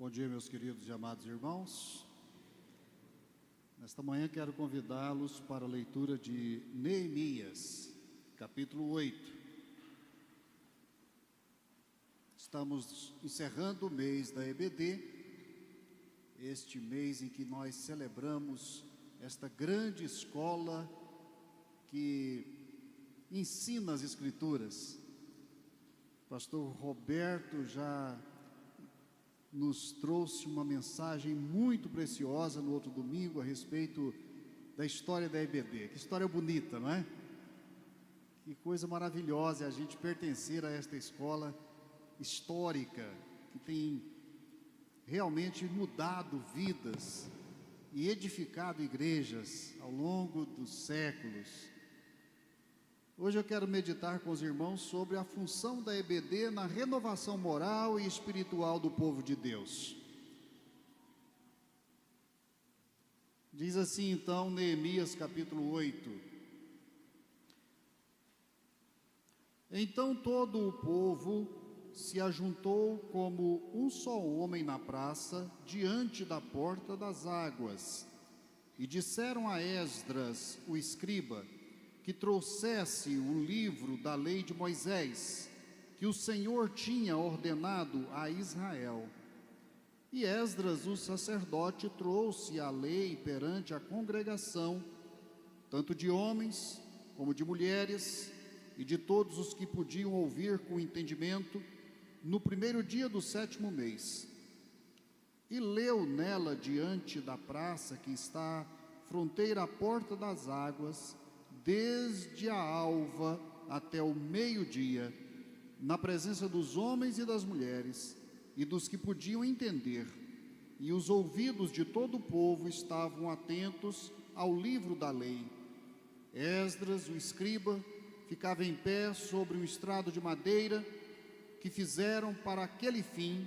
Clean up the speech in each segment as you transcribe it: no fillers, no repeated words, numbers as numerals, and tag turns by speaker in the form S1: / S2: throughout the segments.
S1: Bom dia, meus queridos e amados irmãos. Nesta manhã quero convidá-los para a leitura de Neemias, capítulo 8. Estamos encerrando o mês da EBD, este mês em que nós celebramos esta grande escola que ensina as Escrituras. O pastor Roberto já nos trouxe uma mensagem muito preciosa no outro domingo a respeito da história da EBD. Que história bonita, não é? Que coisa maravilhosa é a gente pertencer a esta escola histórica, que tem realmente mudado vidas e edificado igrejas ao longo dos séculos. Hoje eu quero meditar com os irmãos sobre a função da EBD na renovação moral e espiritual do povo de Deus. Diz assim então Neemias capítulo 8. Então todo o povo se ajuntou como um só homem na praça, diante da porta das águas, e disseram a Esdras, o escriba, que trouxesse o livro da lei de Moisés, que o Senhor tinha ordenado a Israel. E Esdras, o sacerdote, trouxe a lei perante a congregação, tanto de homens como de mulheres, e de todos os que podiam ouvir com entendimento, no primeiro dia do 7º mês. E leu nela diante da praça que está fronteira à porta das águas, desde a alva até o meio-dia, na presença dos homens e das mulheres, e dos que podiam entender, e os ouvidos de todo o povo estavam atentos ao livro da lei. Esdras, o escriba, ficava em pé sobre um estrado de madeira, que fizeram para aquele fim,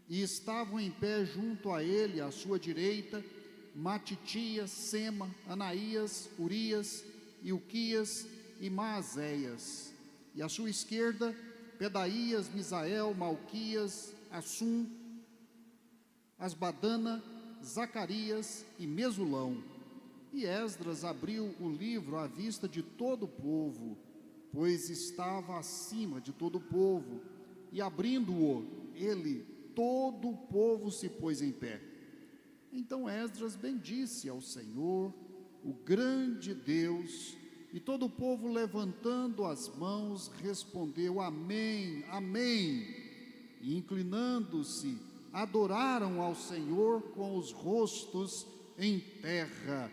S1: e estavam em pé junto a ele, à sua direita, Matitias, Sema, Anaías, Urias, Ilquias e Maazéias, e à sua esquerda, Pedaías, Misael, Malquias, Assum, Asbadana, Zacarias e Mesulão. E Esdras abriu o livro à vista de todo o povo, pois estava acima de todo o povo, e abrindo-o, ele, todo o povo se pôs em pé. Então Esdras bendisse ao Senhor, o grande Deus, e todo o povo, levantando as mãos, respondeu: Amém, Amém. E inclinando-se, adoraram ao Senhor com os rostos em terra.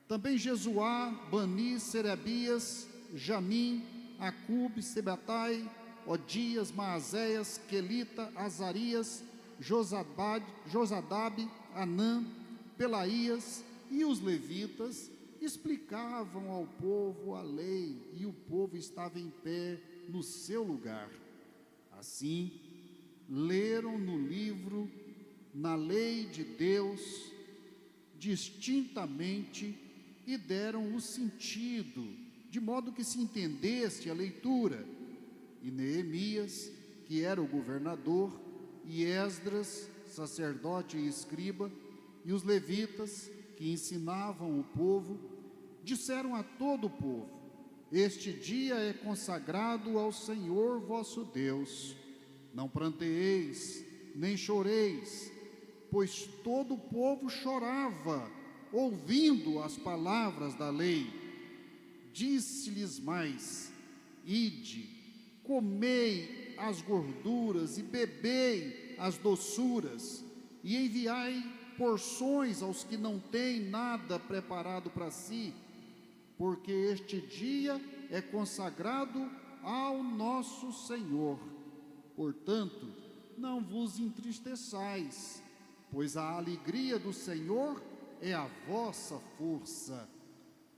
S1: Também Jesuá, Bani, Serebias, Jamim, Acube, Sebatai, Odias, Maazéias, Quelita, Azarias, Josadab, Anã, Pelaías e os levitas explicavam ao povo a lei, e o povo estava em pé no seu lugar. Assim, leram no livro, na lei de Deus, distintamente, e deram o sentido, de modo que se entendesse a leitura. E Neemias, que era o governador, e Esdras, sacerdote e escriba, e os levitas, que ensinavam o povo, disseram a todo o povo: Este dia é consagrado ao Senhor vosso Deus. Não pranteeis, nem choreis, pois todo o povo chorava, ouvindo as palavras da lei. Disse-lhes mais: Ide, comei as gorduras e bebei as doçuras, e enviai porções aos que não têm nada preparado para si, porque este dia é consagrado ao nosso Senhor. Portanto, não vos entristeçais, pois a alegria do Senhor é a vossa força.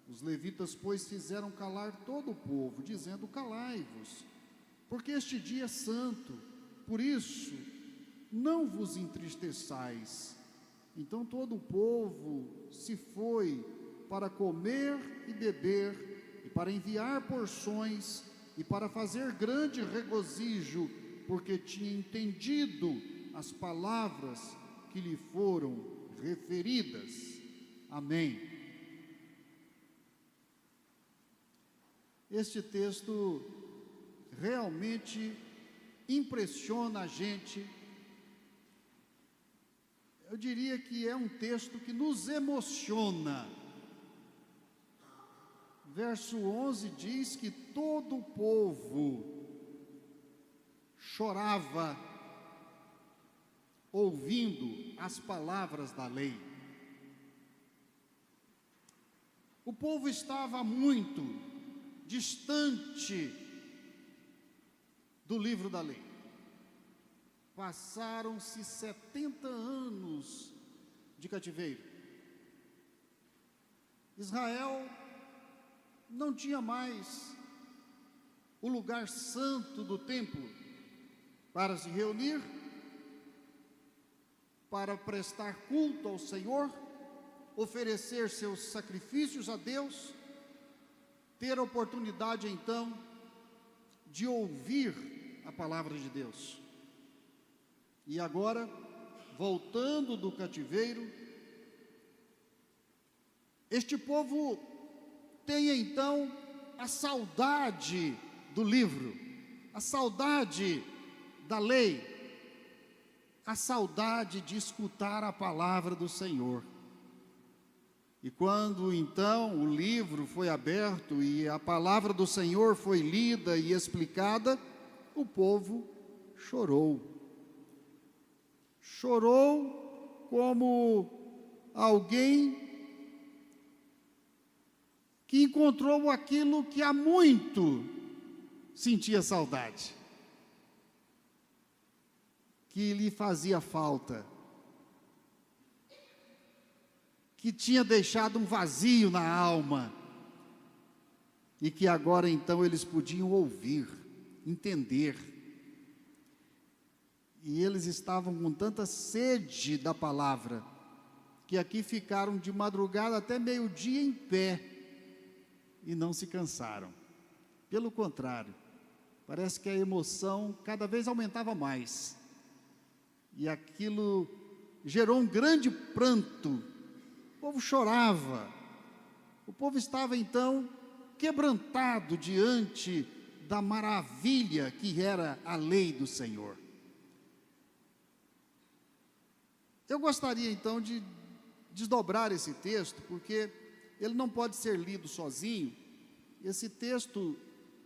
S1: Os levitas, pois, fizeram calar todo o povo, dizendo: Calai-vos, porque este dia é santo, por isso não vos entristeçais. Então todo o povo se foi para comer e beber, e para enviar porções, e para fazer grande regozijo, porque tinha entendido as palavras que lhe foram referidas. Amém. Este texto realmente impressiona a gente. Eu diria que é um texto que nos emociona. Verso 11 diz que todo o povo chorava ouvindo as palavras da lei. O povo estava muito distante do livro da lei. Passaram-se 70 anos de cativeiro. Israel não tinha mais o lugar santo do templo para se reunir, para prestar culto ao Senhor, oferecer seus sacrifícios a Deus, ter a oportunidade então de ouvir a palavra de Deus. E agora, voltando do cativeiro, este povo tem então a saudade do livro, a saudade da lei, a saudade de escutar a palavra do Senhor. E quando então o livro foi aberto e a palavra do Senhor foi lida e explicada, o povo chorou. Chorou como alguém que encontrou aquilo que há muito sentia saudade, que lhe fazia falta, que tinha deixado um vazio na alma, e que agora então eles podiam ouvir, entender. E eles estavam com tanta sede da palavra, que aqui ficaram de madrugada até meio-dia em pé, e não se cansaram. Pelo contrário, parece que a emoção cada vez aumentava mais, e aquilo gerou um grande pranto. O povo chorava, o povo estava então quebrantado diante da maravilha que era a lei do Senhor. Eu gostaria então de desdobrar esse texto, porque ele não pode ser lido sozinho. Esse texto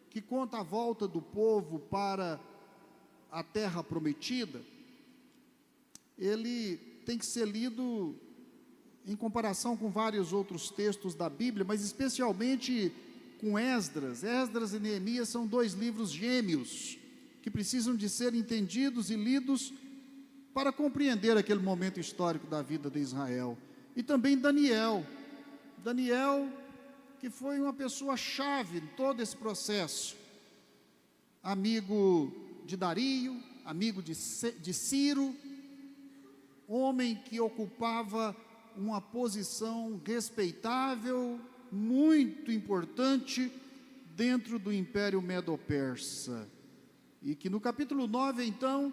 S1: que conta a volta do povo para a terra prometida, ele tem que ser lido em comparação com vários outros textos da Bíblia, mas especialmente com Esdras. Esdras e Neemias são dois livros gêmeos, que precisam de ser entendidos e lidos para compreender aquele momento histórico da vida de Israel. E também Daniel, que foi uma pessoa chave em todo esse processo, amigo de Dario, amigo de Ciro, homem que ocupava uma posição respeitável, muito importante dentro do Império Medo-Persa, e que no capítulo 9 então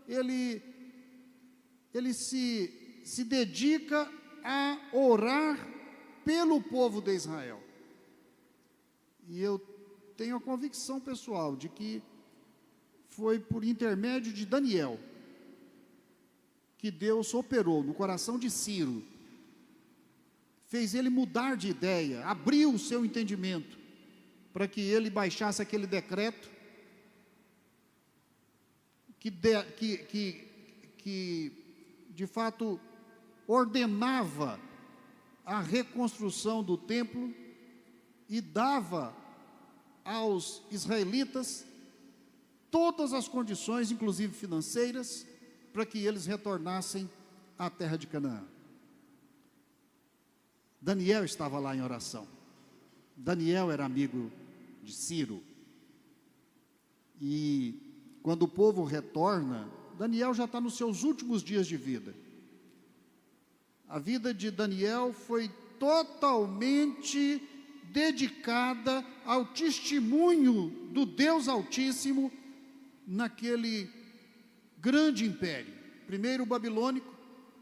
S1: ele se dedica a orar pelo povo de Israel. E eu tenho a convicção pessoal de que foi por intermédio de Daniel que Deus operou no coração de Ciro, fez ele mudar de ideia, abriu o seu entendimento, para que ele baixasse aquele decreto que de fato ordenava a reconstrução do templo e dava aos israelitas todas as condições, inclusive financeiras, para que eles retornassem à terra de Canaã. Daniel estava lá em oração. Daniel era amigo de Ciro. E quando o povo retorna, Daniel já está nos seus últimos dias de vida. A vida de Daniel foi totalmente dedicada ao testemunho do Deus Altíssimo naquele grande império. primeiro o babilônico,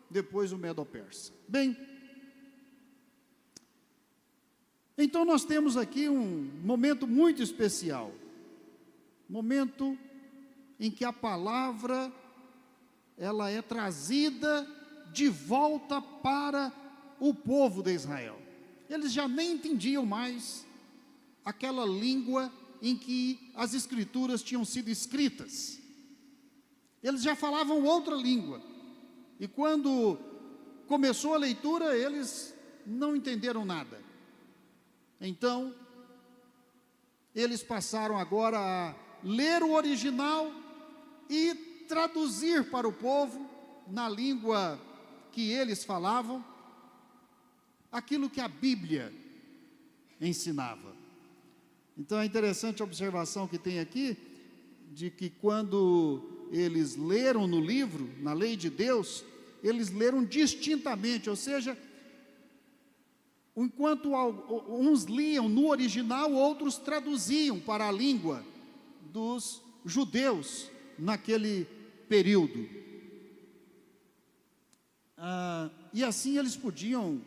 S1: depois o medo-persa. Bem, então nós temos aqui um momento muito especial, momento em que a palavra, ela é trazida de volta para o povo de Israel. Eles já nem entendiam mais aquela língua em que as escrituras tinham sido escritas. Eles já falavam outra língua. E quando começou a leitura, eles não entenderam nada. Então, eles passaram agora a ler o original e traduzir para o povo, na língua que eles falavam, aquilo que a Bíblia ensinava. Então é interessante a observação que tem aqui, de que quando eles leram no livro, na lei de Deus, eles leram distintamente, ou seja, enquanto uns liam no original, outros traduziam para a língua dos judeus naquele período. E assim eles podiam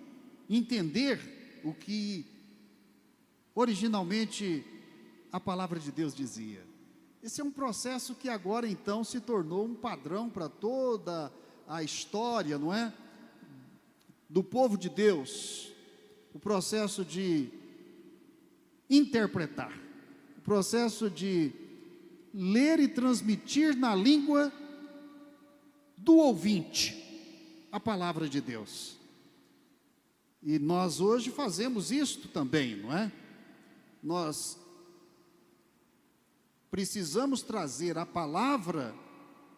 S1: entender o que originalmente a palavra de Deus dizia. Esse é um processo que agora então se tornou um padrão para toda a história, não é? Do povo de Deus. O processo de interpretar, o processo de ler e transmitir na língua do ouvinte a palavra de Deus. E nós hoje fazemos isto também, não é? Nós precisamos trazer a palavra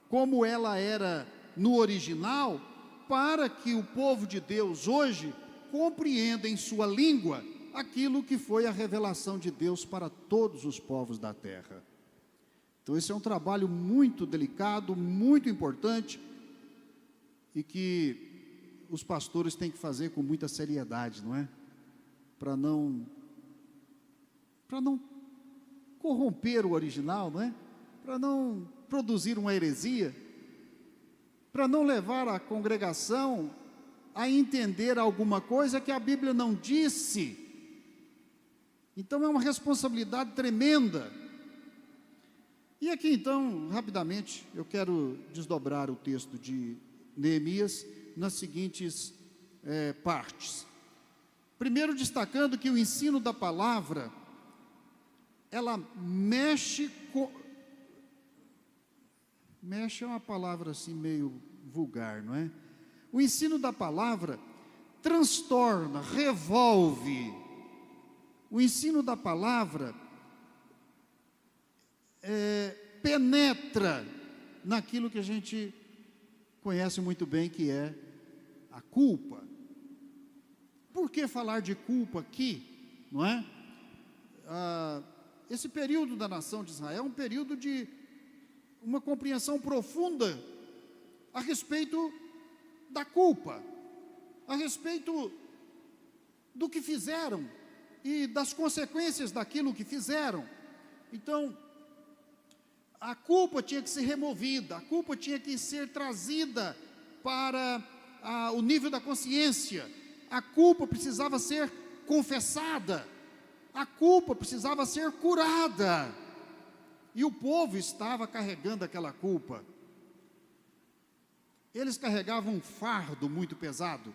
S1: como ela era no original, para que o povo de Deus hoje compreenda em sua língua aquilo que foi a revelação de Deus para todos os povos da terra. Então esse é um trabalho muito delicado, muito importante, e que os pastores têm que fazer com muita seriedade, não é? Para não corromper o original, não é? Para não produzir uma heresia, para não levar a congregação a entender alguma coisa que a Bíblia não disse. Então é uma responsabilidade tremenda. E aqui então, rapidamente, eu quero desdobrar o texto de Neemias nas seguintes partes. Primeiro, destacando que o ensino da palavra, ela mexe é uma palavra assim meio vulgar, não é? O ensino da palavra transtorna, revolve. O ensino da palavra penetra naquilo que a gente conhece muito bem, que é a culpa. Por que falar de culpa aqui, não é? Esse período da nação de Israel é um período de uma compreensão profunda a respeito da culpa, a respeito do que fizeram e das consequências daquilo que fizeram. Então, a culpa tinha que ser removida, a culpa tinha que ser trazida para o nível da consciência, a culpa precisava ser confessada, a culpa precisava ser curada, e o povo estava carregando aquela culpa. Eles carregavam um fardo muito pesado.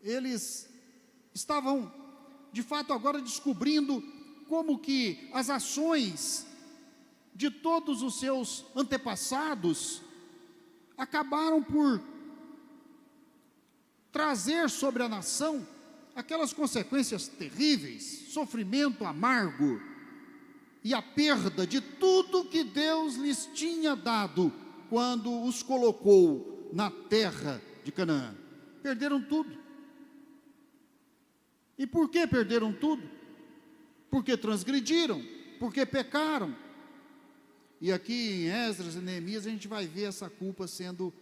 S1: Eles estavam, de fato, agora descobrindo como que as ações de todos os seus antepassados acabaram por trazer sobre a nação aquelas consequências terríveis, sofrimento amargo e a perda de tudo que Deus lhes tinha dado quando os colocou na terra de Canaã. Perderam tudo. E por que perderam tudo? Porque transgrediram, porque pecaram. E aqui em Esdras e Neemias a gente vai ver essa culpa sendo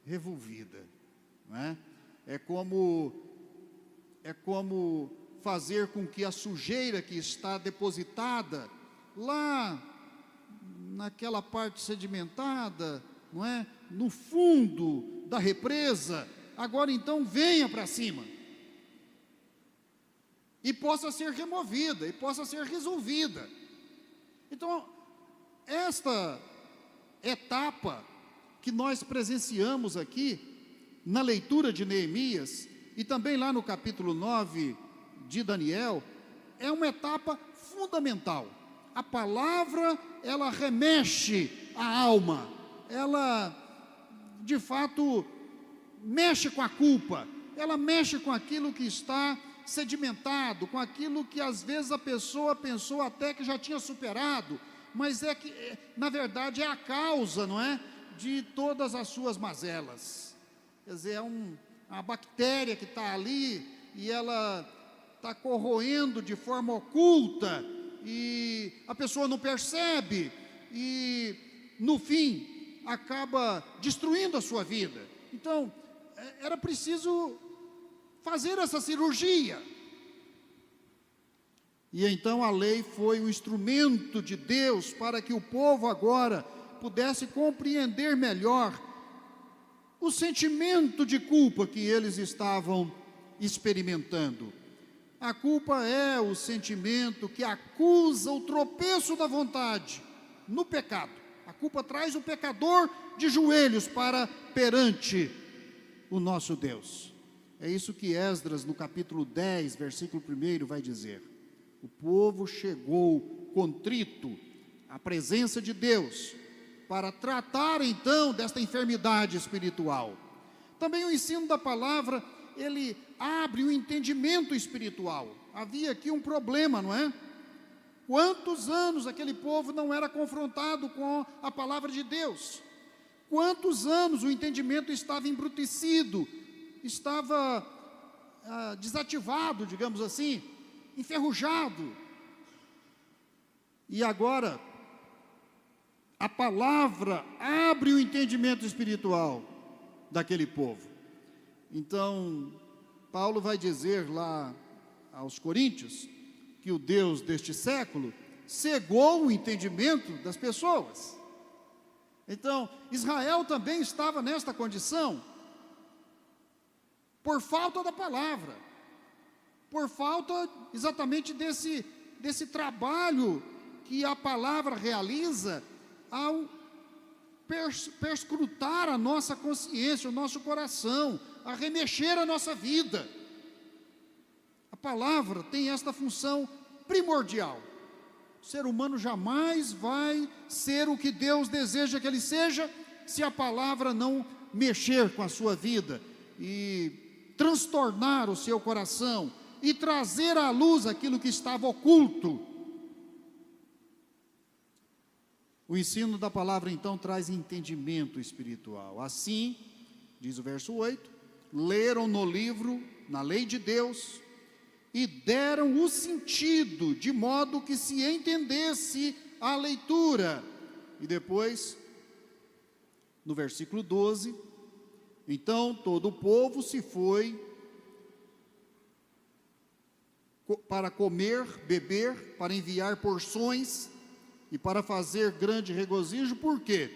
S1: revolvida, não é? É como fazer com que a sujeira que está depositada lá naquela parte sedimentada, não é? no fundo da represa, agora então venha para cima. E possa ser removida, e possa ser resolvida. Então, esta etapa que nós presenciamos aqui, na leitura de Neemias, e também lá no capítulo 9 de Daniel, é uma etapa fundamental. A palavra, ela remexe a alma, ela, de fato, mexe com a culpa, ela mexe com aquilo que está sedimentado, com aquilo que às vezes a pessoa pensou até que já tinha superado, mas é que, na verdade, é a causa, não é, de todas as suas mazelas. Quer dizer, é uma bactéria que está ali e ela está corroendo de forma oculta e a pessoa não percebe e, no fim, acaba destruindo a sua vida. Então, era preciso fazer essa cirurgia. E então a lei foi um instrumento de Deus para que o povo agora pudesse compreender melhor o sentimento de culpa que eles estavam experimentando. A culpa é o sentimento que acusa o tropeço da vontade no pecado. A culpa traz o pecador de joelhos para perante o nosso Deus. É isso que Esdras, no capítulo 10, versículo 1, vai dizer. O povo chegou contrito à presença de Deus para tratar então desta enfermidade espiritual. Também o ensino da palavra, ele abre o entendimento espiritual. Havia aqui um problema, não é? Quantos anos aquele povo não era confrontado com a palavra de Deus? Quantos anos o entendimento estava embrutecido, estava desativado, digamos assim, enferrujado. E agora, a palavra abre o entendimento espiritual daquele povo. Então, Paulo vai dizer lá aos Coríntios, que o Deus deste século cegou o entendimento das pessoas. Então, Israel também estava nesta condição, por falta da palavra, por falta exatamente desse trabalho que a palavra realiza ao perscrutar a nossa consciência, o nosso coração, a remexer a nossa vida. A palavra tem esta função primordial. O ser humano jamais vai ser o que Deus deseja que ele seja, se a palavra não mexer com a sua vida e transtornar o seu coração e trazer à luz aquilo que estava oculto. O ensino da palavra então traz entendimento espiritual. Assim, diz o verso 8, leram no livro, na lei de Deus, e deram o sentido, de modo que se entendesse a leitura. E depois, no versículo 12, então todo o povo se foi para comer, beber, para enviar porções e para fazer grande regozijo. Por quê?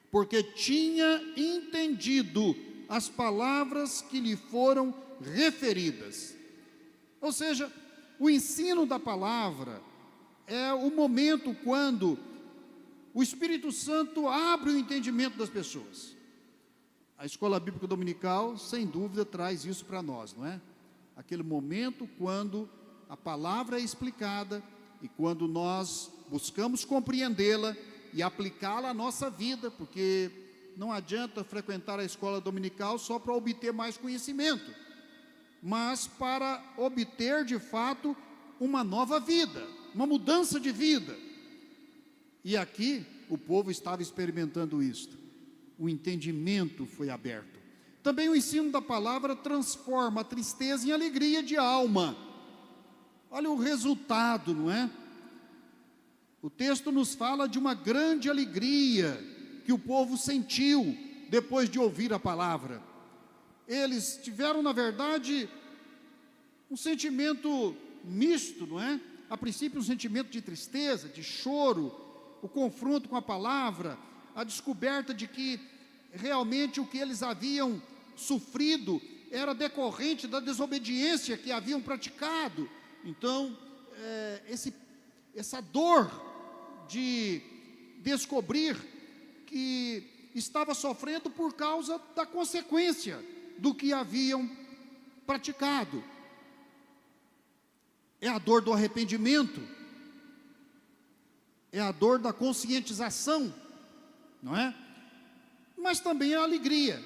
S1: Porque tinha entendido as palavras que lhe foram referidas. Ou seja, o ensino da palavra é o momento quando o Espírito Santo abre o entendimento das pessoas. A Escola Bíblica Dominical, sem dúvida, traz isso para nós, não é? Aquele momento quando a palavra é explicada e quando nós buscamos compreendê-la e aplicá-la à nossa vida, porque não adianta frequentar a escola dominical só para obter mais conhecimento, mas para obter de fato uma nova vida, uma mudança de vida. E aqui o povo estava experimentando isto. O entendimento foi aberto. Também o ensino da palavra transforma a tristeza em alegria de alma. Olha o resultado, não é? O texto nos fala de uma grande alegria que o povo sentiu depois de ouvir a palavra. Eles tiveram, na verdade, um sentimento misto, não é? A princípio um sentimento de tristeza, de choro, o confronto com a palavra, a descoberta de que realmente o que eles haviam sofrido era decorrente da desobediência que haviam praticado. Então, essa dor de descobrir que estava sofrendo por causa da consequência do que haviam praticado. É a dor do arrependimento, é a dor da conscientização, não é? Mas também é a alegria.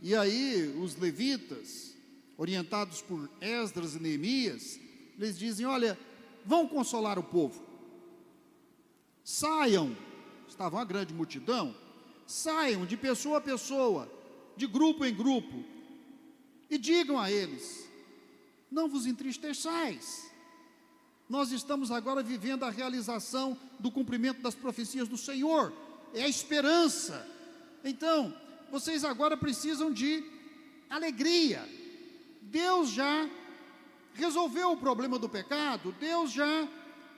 S1: E aí os levitas, orientados por Esdras e Neemias, eles dizem: olha, vão consolar o povo, saiam, estava uma grande multidão, saiam de pessoa a pessoa, de grupo em grupo, e digam a eles: não vos entristeçais, nós estamos agora vivendo a realização do cumprimento das profecias do Senhor, é a esperança. Então, vocês agora precisam de alegria. Deus já resolveu o problema do pecado, Deus já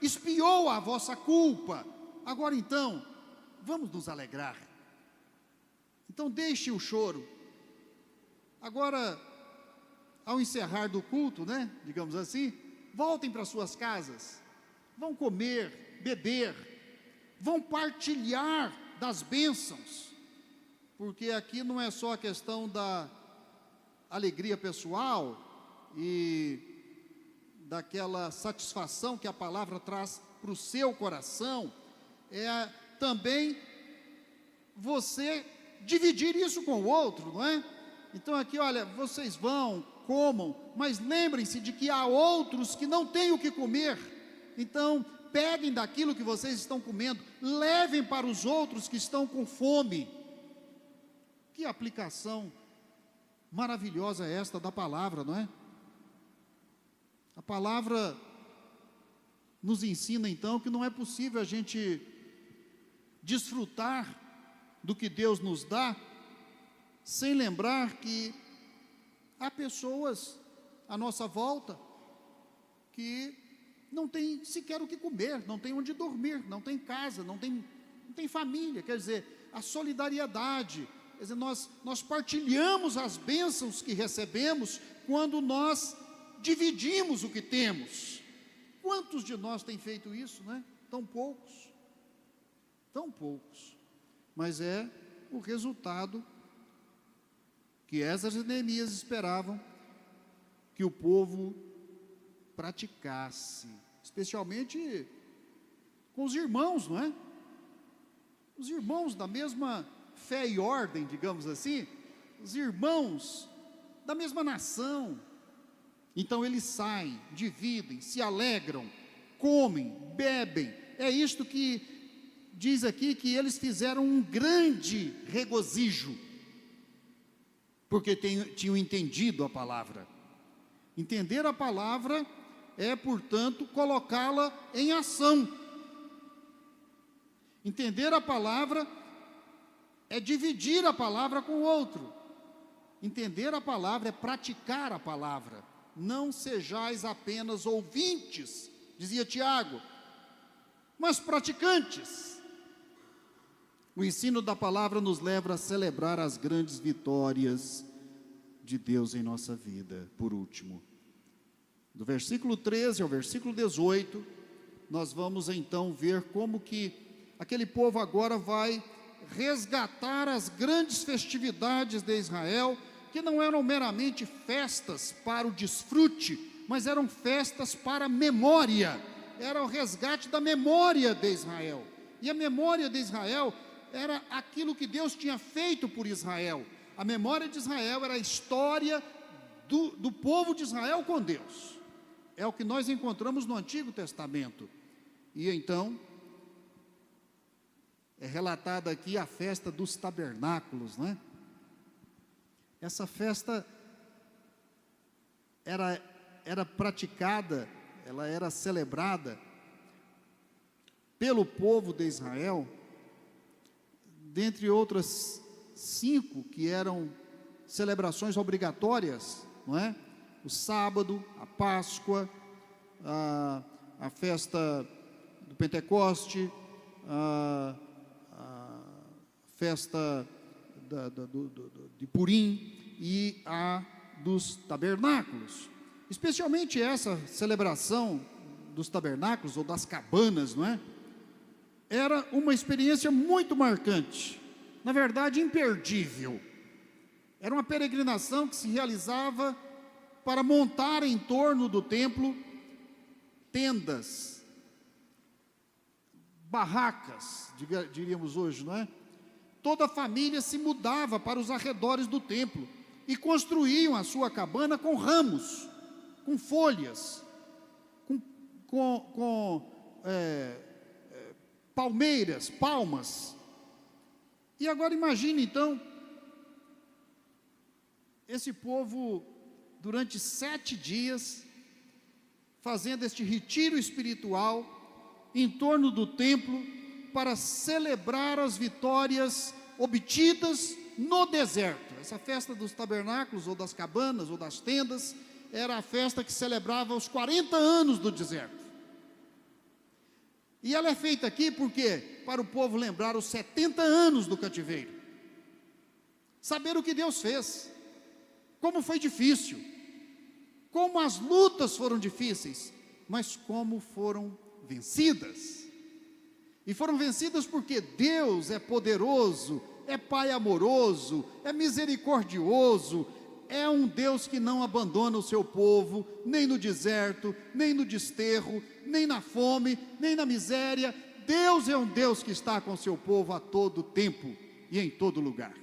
S1: expiou a vossa culpa. Agora então, vamos nos alegrar. Então deixe o choro. Agora, ao encerrar do culto, né, digamos assim, voltem para suas casas, vão comer, beber, vão partilhar das bênçãos, porque aqui não é só a questão da alegria pessoal e daquela satisfação que a palavra traz para o seu coração, é também você dividir isso com o outro, não é? Então aqui, olha, vocês vão, comam, mas lembrem-se de que há outros que não têm o que comer. Então, peguem daquilo que vocês estão comendo, levem para os outros que estão com fome. Que aplicação maravilhosa é esta da palavra, não é? A palavra nos ensina então que não é possível a gente desfrutar do que Deus nos dá sem lembrar que há pessoas à nossa volta que não têm sequer o que comer, não têm onde dormir, não têm casa, não tem família. Quer dizer, a solidariedade, quer dizer, nós partilhamos as bênçãos que recebemos quando nós dividimos o que temos. Quantos de nós têm feito isso, né? Tão poucos, mas é o resultado que Esdras e Neemias esperavam que o povo praticasse, especialmente com os irmãos, não é? Os irmãos da mesma fé e ordem, digamos assim, os irmãos da mesma nação. Então eles saem, dividem, se alegram, comem, bebem. É isto que diz aqui, que eles fizeram um grande regozijo, porque tinham entendido a palavra. Entender a palavra é, portanto, colocá-la em ação. Entender a palavra é dividir a palavra com o outro. Entender a palavra é praticar a palavra. Não sejais apenas ouvintes, dizia Tiago, mas praticantes. O ensino da palavra nos leva a celebrar as grandes vitórias de Deus em nossa vida. Por último, do versículo 13 ao versículo 18, nós vamos então ver como que aquele povo agora vai resgatar as grandes festividades de Israel, que não eram meramente festas para o desfrute, mas eram festas para a memória, era o resgate da memória de Israel. E a memória de Israel era aquilo que Deus tinha feito por Israel. A memória de Israel era a história do povo de Israel com Deus. É o que nós encontramos no Antigo Testamento. E então é relatada aqui a festa dos tabernáculos, né? Essa festa era praticada, ela era celebrada pelo povo de Israel, dentre outras 5 que eram celebrações obrigatórias, não é? O sábado, a Páscoa, a festa do Pentecoste, a festa de Purim e a dos tabernáculos. Especialmente essa celebração dos tabernáculos ou das cabanas, não é? Era uma experiência muito marcante, na verdade imperdível. Era uma peregrinação que se realizava para montar em torno do templo tendas, barracas, diríamos hoje, não é? Toda a família se mudava para os arredores do templo e construíam a sua cabana com ramos, com folhas, com palmeiras, palmas. E agora imagine então, esse povo durante 7 dias, fazendo este retiro espiritual em torno do templo, para celebrar as vitórias obtidas no deserto. Essa festa dos tabernáculos, ou das cabanas, ou das tendas, era a festa que celebrava os 40 anos do deserto. E ela é feita aqui porque, para o povo lembrar os 70 anos do cativeiro, saber o que Deus fez, como foi difícil, como as lutas foram difíceis, mas como foram vencidas. E foram vencidas porque Deus é poderoso, é Pai amoroso, é misericordioso, é um Deus que não abandona o seu povo, nem no deserto, nem no desterro, nem na fome, nem na miséria. Deus é um Deus que está com o seu povo a todo tempo e em todo lugar.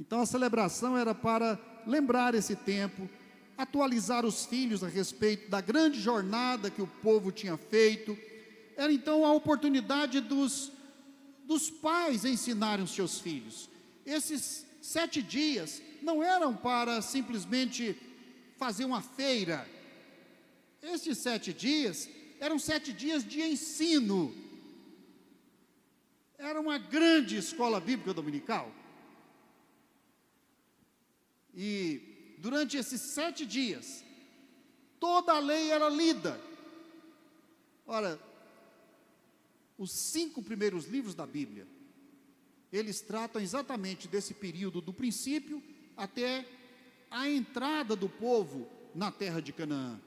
S1: Então a celebração era para lembrar esse tempo, atualizar os filhos a respeito da grande jornada que o povo tinha feito. Era então a oportunidade dos pais ensinarem os seus filhos. Esses 7 dias não eram para simplesmente fazer uma feira. Esses 7 dias eram 7 dias de ensino. Era uma grande escola bíblica dominical. E durante esses 7 dias, toda a lei era lida. Ora, os 5 primeiros livros da Bíblia, eles tratam exatamente desse período do princípio até a entrada do povo na terra de Canaã.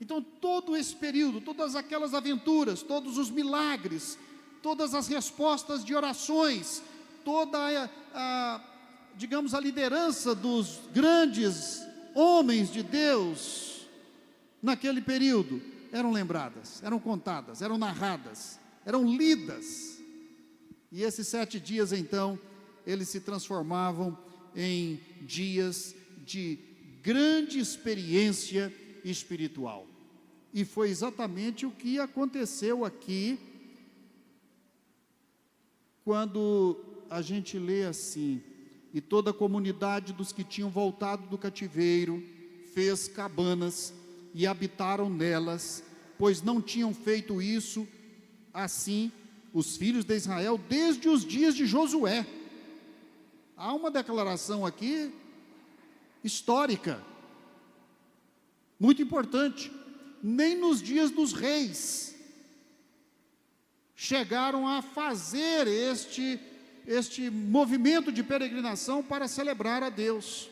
S1: Então todo esse período, todas aquelas aventuras, todos os milagres, todas as respostas de orações, toda digamos, a liderança dos grandes homens de Deus naquele período, eram lembradas, eram contadas, eram narradas, eram lidas. E esses 7 dias então, eles se transformavam em dias de grande experiência espiritual. E foi exatamente o que aconteceu aqui, quando a gente lê assim: e toda a comunidade dos que tinham voltado do cativeiro fez cabanas e habitaram nelas, pois não tinham feito isso assim os filhos de Israel desde os dias de Josué. Há uma declaração aqui histórica, muito importante. Nem nos dias dos reis chegaram a fazer este movimento de peregrinação para celebrar a Deus.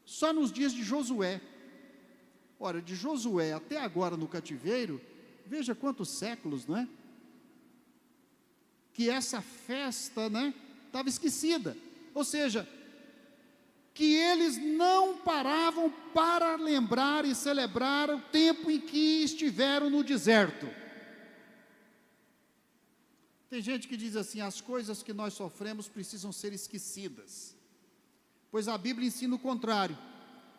S1: Só nos dias de Josué. Ora, de Josué até agora no cativeiro, veja quantos séculos, não é? Que essa festa, né, estava esquecida. Ou seja, que eles não paravam para lembrar e celebrar o tempo em que estiveram no deserto. Tem gente que diz assim: as coisas que nós sofremos precisam ser esquecidas. Pois a Bíblia ensina o contrário.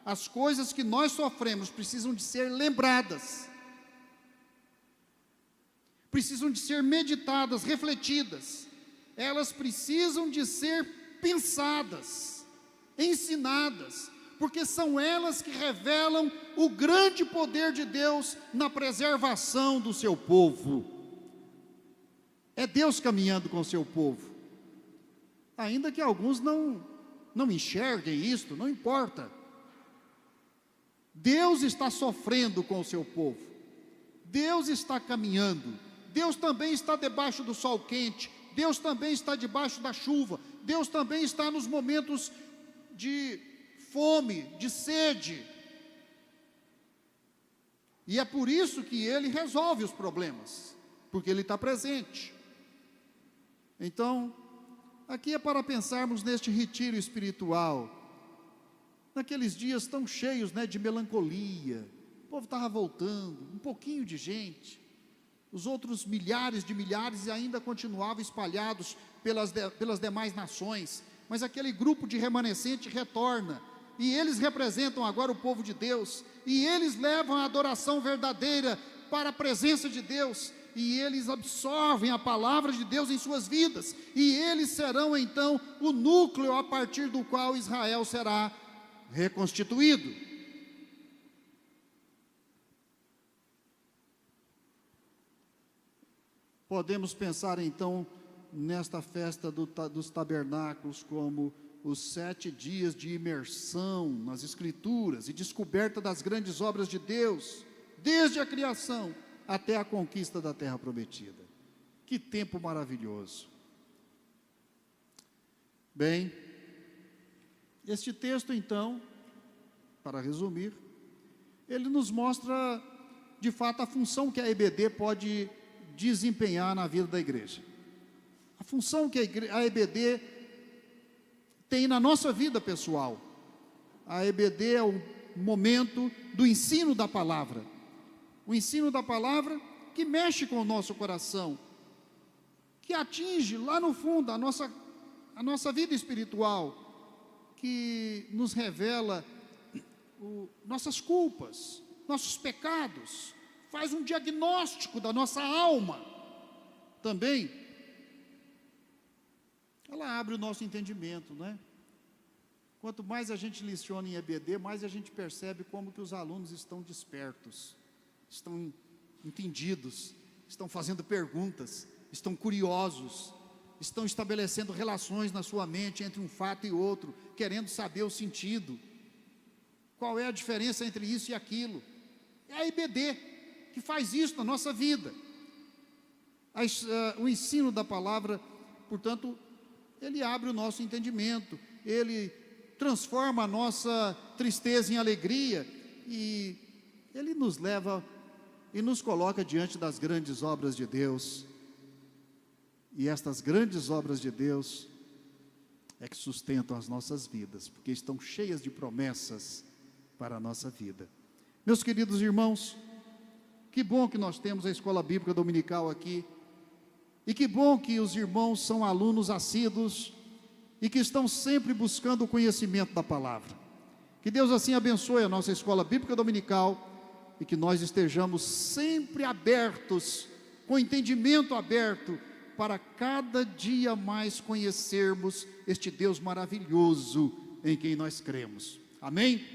S1: As coisas que nós sofremos precisam de ser lembradas, precisam de ser meditadas, refletidas. Elas precisam de ser pensadas, ensinadas, porque são elas que revelam o grande poder de Deus na preservação do seu povo. É Deus caminhando com o seu povo, ainda que alguns não enxerguem isto, não importa. Deus está sofrendo com o seu povo, Deus está caminhando, Deus também está debaixo do sol quente, Deus também está debaixo da chuva, Deus também está nos momentos de fome, de sede. E é por isso que Ele resolve os problemas, porque Ele está presente. Então, aqui é para pensarmos neste retiro espiritual, naqueles dias tão cheios, de melancolia. O povo estava voltando, um pouquinho de gente, os outros milhares de milhares ainda continuavam espalhados pelas demais nações, mas aquele grupo de remanescente retorna, e eles representam agora o povo de Deus, e eles levam a adoração verdadeira para a presença de Deus, e eles absorvem a palavra de Deus em suas vidas, e eles serão então o núcleo a partir do qual Israel será reconstituído. Podemos pensar então nesta festa dos tabernáculos como os 7 dias de imersão nas Escrituras e descoberta das grandes obras de Deus, desde a criação até a conquista da terra prometida. Que tempo maravilhoso! Bem, este texto então, para resumir, ele nos mostra de fato a função que a EBD pode desempenhar na vida da igreja. A função que a EBD tem na nossa vida pessoal. A EBD é o momento do ensino da palavra. O ensino da palavra que mexe com o nosso coração, que atinge lá no fundo a nossa vida espiritual, que nos revela nossas culpas, nossos pecados, faz um diagnóstico da nossa alma. Também, ela abre o nosso entendimento, Quanto mais a gente leciona em EBD, mais a gente percebe como que os alunos estão despertos, estão entendidos, estão fazendo perguntas, estão curiosos, estão estabelecendo relações na sua mente entre um fato e outro, querendo saber o sentido. Qual é a diferença entre isso e aquilo? É a EBD que faz isso na nossa vida. O ensino da palavra, portanto, ele abre o nosso entendimento, ele transforma a nossa tristeza em alegria, e ele nos leva e nos coloca diante das grandes obras de Deus. E estas grandes obras de Deus é que sustentam as nossas vidas, porque estão cheias de promessas para a nossa vida. Meus queridos irmãos, que bom que nós temos a Escola Bíblica Dominical aqui, e que bom que os irmãos são alunos assíduos, e que estão sempre buscando o conhecimento da palavra. Que Deus assim abençoe a nossa Escola Bíblica Dominical, e que nós estejamos sempre abertos, com entendimento aberto, para cada dia mais conhecermos este Deus maravilhoso em quem nós cremos. Amém?